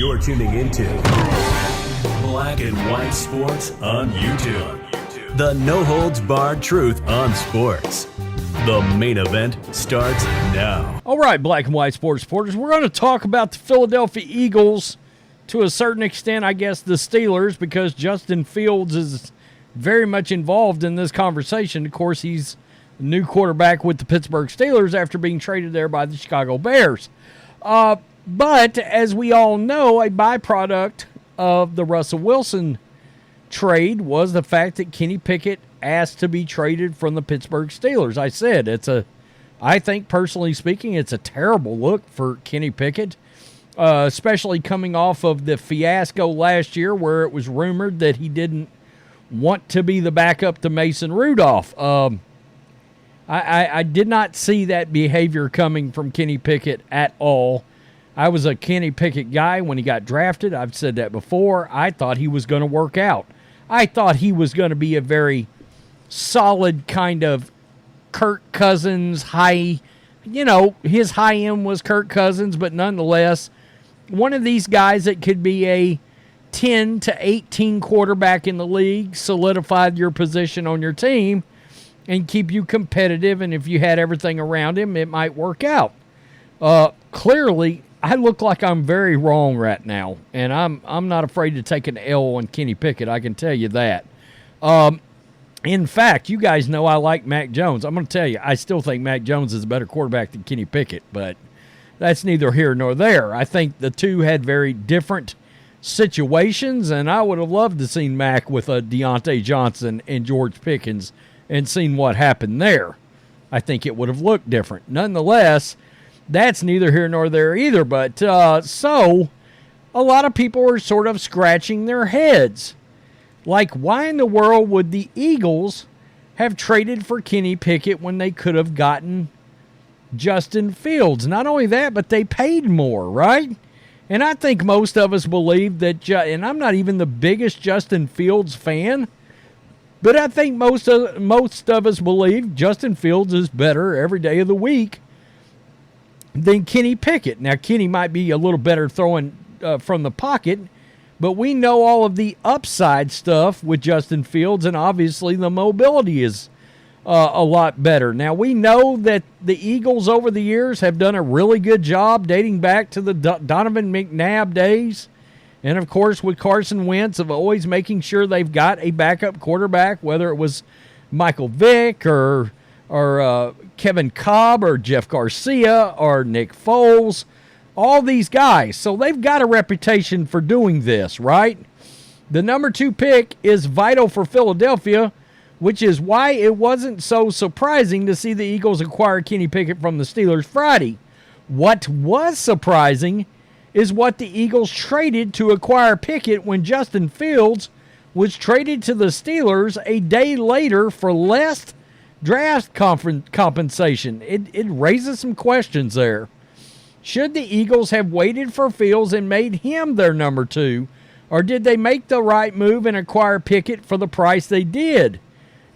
You're tuning into Black and White Sports on YouTube. The no-holds-barred truth on sports. The main event starts now. All right, Black and White Sports supporters, we're going to talk about the Philadelphia Eagles, to a certain extent, I guess, the Steelers, because Justin Fields is very much involved in this conversation. Of course, he's the new quarterback with the Pittsburgh Steelers after being traded there by the Chicago Bears. But, as we all know, a byproduct of the Russell Wilson trade was the fact that Kenny Pickett asked to be traded from the Pittsburgh Steelers. I said, I think, personally speaking, it's a terrible look for Kenny Pickett, especially coming off of the fiasco last year where it was rumored that he didn't want to be the backup to Mason Rudolph. I did not see that behavior coming from Kenny Pickett at all. I was a Kenny Pickett guy when he got drafted. I've said that before. I thought he was going to work out. I thought he was going to be a very solid kind of Kirk Cousins high, his high end was Kirk Cousins, but nonetheless, one of these guys that could be a 10 to 18 quarterback in the league, solidified your position on your team, and keep you competitive, and if you had everything around him, it might work out. Clearly, I look like I'm very wrong right now, and I'm not afraid to take an L on Kenny Pickett, I can tell you that. In fact, you guys know I like Mac Jones. I'm going to tell you, I still think Mac Jones is a better quarterback than Kenny Pickett, but that's neither here nor there. I think the two had very different situations, and I would have loved to seen Mac with a Deontay Johnson and George Pickens and seen what happened there. I think it would have looked different. Nonetheless, that's neither here nor there either, but so a lot of people are sort of scratching their heads. Like, why in the world would the Eagles have traded for Kenny Pickett when they could have gotten Justin Fields? Not only that, but they paid more, right? And I think most of us believe that, and I'm not even the biggest Justin Fields fan, but I think most of us believe Justin Fields is better every day of the week than Kenny Pickett. Now, Kenny might be a little better throwing from the pocket, but we know all of the upside stuff with Justin Fields, and obviously the mobility is a lot better. Now, we know that the Eagles over the years have done a really good job dating back to the Donovan McNabb days, and of course with Carson Wentz, of always making sure they've got a backup quarterback, whether it was Michael Vick or Kevin Cobb or Jeff Garcia or Nick Foles, all these guys. So they've got a reputation for doing this, right? The number 2 pick is vital for Philadelphia, which is why it wasn't so surprising to see the Eagles acquire Kenny Pickett from the Steelers Friday. What was surprising is what the Eagles traded to acquire Pickett when Justin Fields was traded to the Steelers a day later for less draft compensation. It raises some questions there. Should the Eagles have waited for Fields and made him their number 2, or did they make the right move and acquire Pickett for the price they did?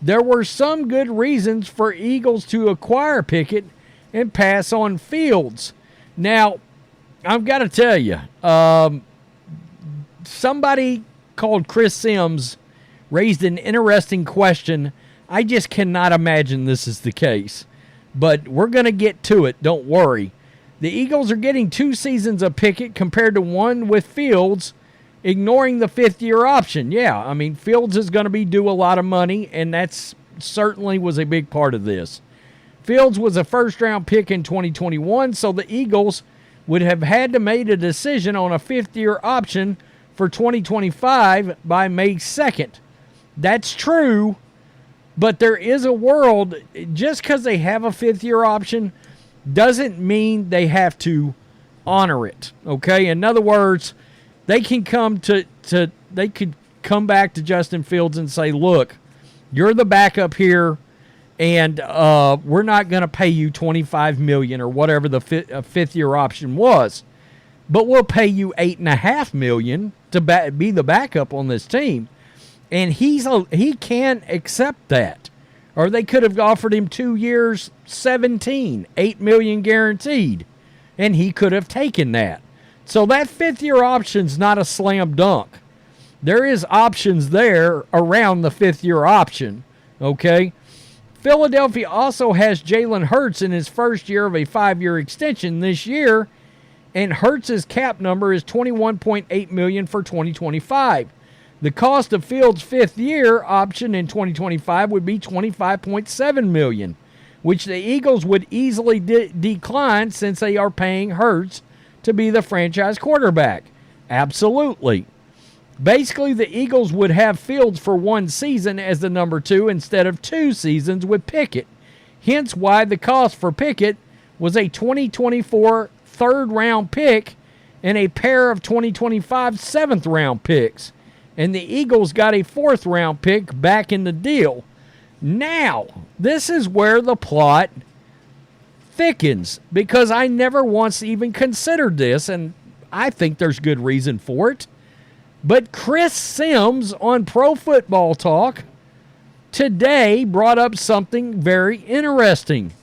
There were some good reasons for Eagles to acquire Pickett and pass on Fields. Now, I've got to tell you, somebody called Chris Sims raised an interesting question. I just cannot imagine this is the case, but we're going to get to it. Don't worry. The Eagles are getting 2 seasons of Pickett compared to 1 with Fields, ignoring the 5th-year option. Yeah, I mean, Fields is going to be due a lot of money, and that's certainly was a big part of this. Fields was a first-round pick in 2021, so the Eagles would have had to make a decision on a 5th-year option for 2025 by May 2nd. That's true, but there is a world, just because they have a 5th-year option doesn't mean they have to honor it, okay? In other words, they can come they could come back to Justin Fields and say, look, you're the backup here, and we're not going to pay you $25 million or whatever the 5th-year option was, but we'll pay you $8.5 million to be the backup on this team. And he can accept that. Or they could have offered him 2 years, $8 million guaranteed, and he could have taken that. So that fifth-year option's not a slam dunk. There is options there around the fifth-year option, okay? Philadelphia also has Jaylen Herz in his first year of a 5-year extension this year, and Hertz's cap number is $21.8 million for 2025. The cost of Fields' fifth-year option in 2025 would be $25.7 million, which the Eagles would easily decline since they are paying Hertz to be the franchise quarterback. Absolutely. Basically, the Eagles would have Fields for one season as the number 2 instead of 2 seasons with Pickett. Hence why the cost for Pickett was a 2024 third-round pick and a pair of 2025 seventh-round picks. And the Eagles got a fourth-round pick back in the deal. Now, this is where the plot thickens, because I never once even considered this, and I think there's good reason for it. But Chris Sims on Pro Football Talk today brought up something very interesting.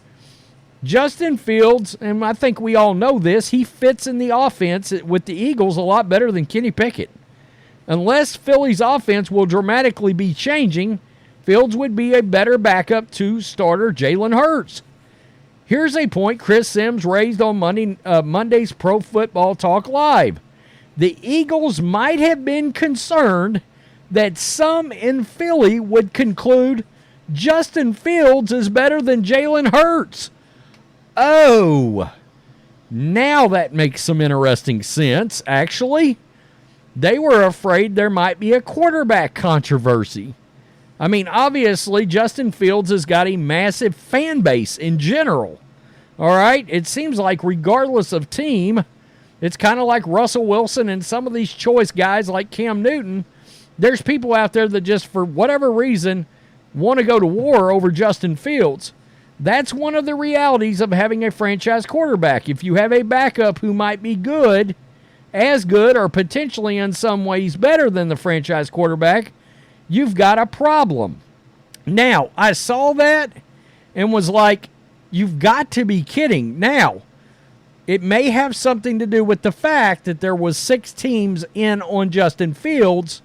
Justin Fields, and I think we all know this, he fits in the offense with the Eagles a lot better than Kenny Pickett. Unless Philly's offense will dramatically be changing, Fields would be a better backup to starter Jaylen Herz. Here's a point Chris Sims raised on Monday's Pro Football Talk Live. The Eagles might have been concerned that some in Philly would conclude Justin Fields is better than Jaylen Herz. Oh, now that makes some interesting sense, actually. They were afraid there might be a quarterback controversy. I mean, obviously, Justin Fields has got a massive fan base in general. All right? It seems like regardless of team, it's kind of like Russell Wilson and some of these choice guys like Cam Newton. There's people out there that just, for whatever reason, want to go to war over Justin Fields. That's one of the realities of having a franchise quarterback. If you have a backup who might be good, as good, or potentially in some ways better than the franchise quarterback, you've got a problem. Now, I saw that and was like, you've got to be kidding. Now, it may have something to do with the fact that there was 6 teams in on Justin Fields,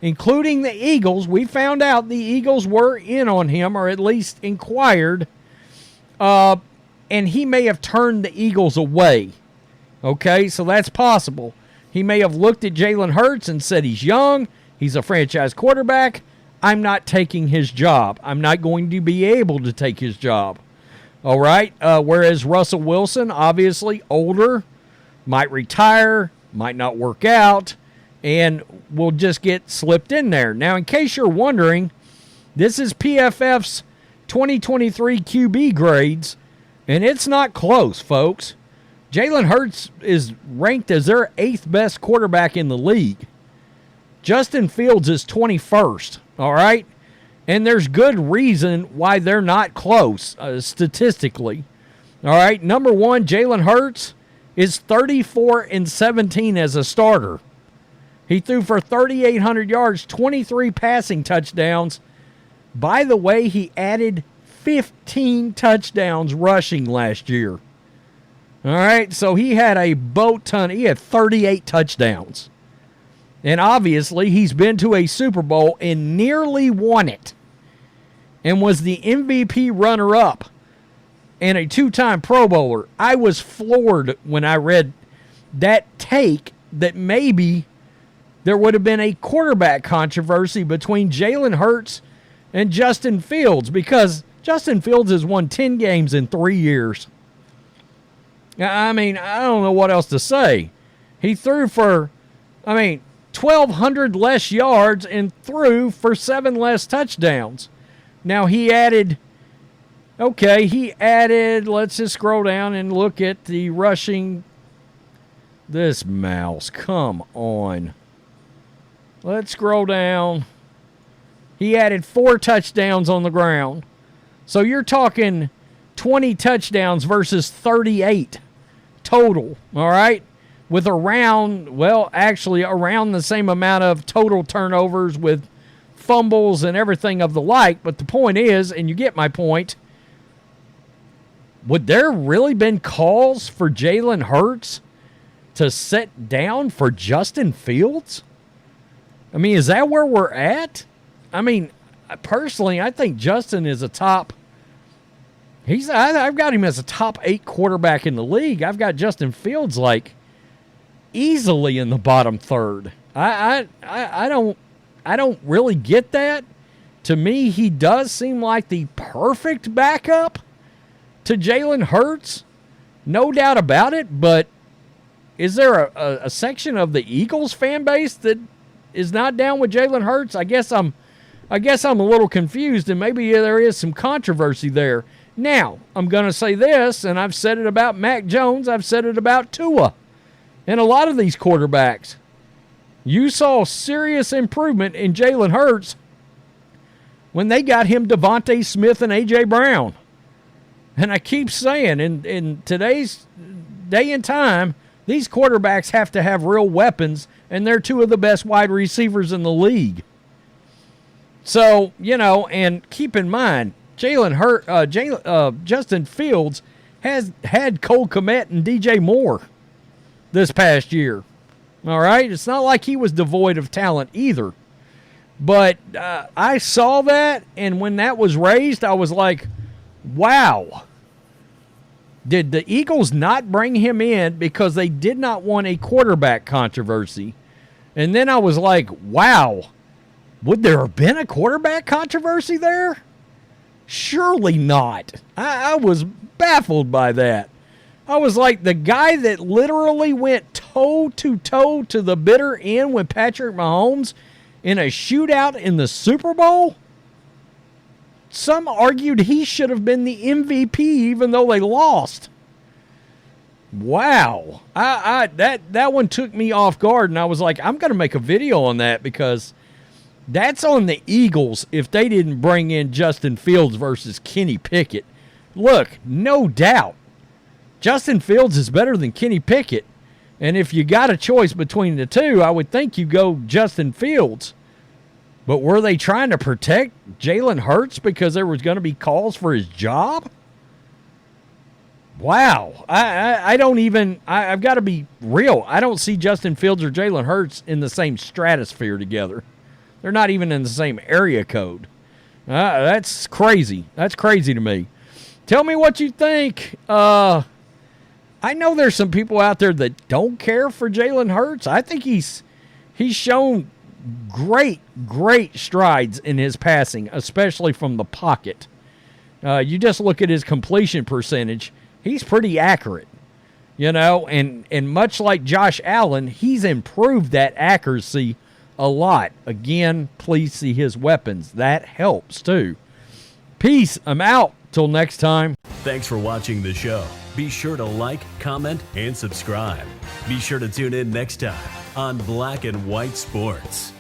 including the Eagles. We found out the Eagles were in on him, or at least inquired, and he may have turned the Eagles away. Okay, so that's possible. He may have looked at Jalen Herz and said he's young, he's a franchise quarterback, I'm not taking his job. I'm not going to be able to take his job. All right, whereas Russell Wilson, obviously older, might retire, might not work out, and will just get slipped in there. Now, in case you're wondering, this is PFF's 2023 QB grades, and it's not close, folks. Jalen Herz is ranked as their 8th best quarterback in the league. Justin Fields is 21st, all right? And there's good reason why they're not close statistically. All right, number 1, Jaylen Herz is 34-17 as a starter. He threw for 3,800 yards, 23 passing touchdowns. By the way, he added 15 touchdowns rushing last year. All right, so he had a boat ton. He had 38 touchdowns. And obviously, he's been to a Super Bowl and nearly won it, and was the MVP runner-up and a 2-time Pro Bowler. I was floored when I read that take that maybe there would have been a quarterback controversy between Jalen Herz and Justin Fields, because Justin Fields has won 10 games in 3 years. I mean, I don't know what else to say. He threw for, 1,200 less yards and threw for 7 less touchdowns. Now, he added, let's just scroll down and look at the rushing. This mouse, come on. Let's scroll down. He added 4 touchdowns on the ground. So you're talking 20 touchdowns versus 38 total, all right? With around the same amount of total turnovers with fumbles and everything of the like. But the point is, and you get my point, would there really been calls for Jalen Herz to sit down for Justin Fields? I mean, is that where we're at? I mean, personally, I think Justin is a top. I've got him as a top 8 quarterback in the league. I've got Justin Fields like easily in the bottom third. I don't really get that. To me, he does seem like the perfect backup to Jaylen Herz. No doubt about it, but is there a section of the Eagles fan base that is not down with Jaylen Herz? I guess I'm a little confused, and maybe there is some controversy there. Now, I'm going to say this, and I've said it about Mac Jones, I've said it about Tua, and a lot of these quarterbacks. You saw serious improvement in Jalen Hurts when they got him Devontae Smith and A.J. Brown. And I keep saying, in today's day and time, these quarterbacks have to have real weapons, and they're 2 of the best wide receivers in the league. So, and keep in mind, Justin Fields has had Cole Kmet and DJ Moore this past year. All right? It's not like he was devoid of talent either. But I saw that, and when that was raised, I was like, wow. Did the Eagles not bring him in because they did not want a quarterback controversy? And then I was like, wow, would there have been a quarterback controversy there? Surely not. I was baffled by that. I was like, the guy that literally went toe-to-toe to the bitter end with Patrick Mahomes in a shootout in the Super Bowl? Some argued he should have been the MVP even though they lost. Wow. That one took me off guard, and I was like, I'm going to make a video on that because that's on the Eagles if they didn't bring in Justin Fields versus Kenny Pickett. Look, no doubt, Justin Fields is better than Kenny Pickett. And if you got a choice between the two, I would think you go Justin Fields. But were they trying to protect Jalen Hurts because there was going to be calls for his job? Wow. I've got to be real. I don't see Justin Fields or Jalen Hurts in the same stratosphere together. They're not even in the same area code. That's crazy. That's crazy to me. Tell me what you think. I know there's some people out there that don't care for Jalen Hurts. I think he's shown great strides in his passing, especially from the pocket. You just look at his completion percentage. He's pretty accurate, and much like Josh Allen, he's improved that accuracy a lot. Again, please see his weapons. That helps too. Peace. I'm out. Till next time. Thanks for watching the show. Be sure to like, comment, and subscribe. Be sure to tune in next time on Black and White Sports.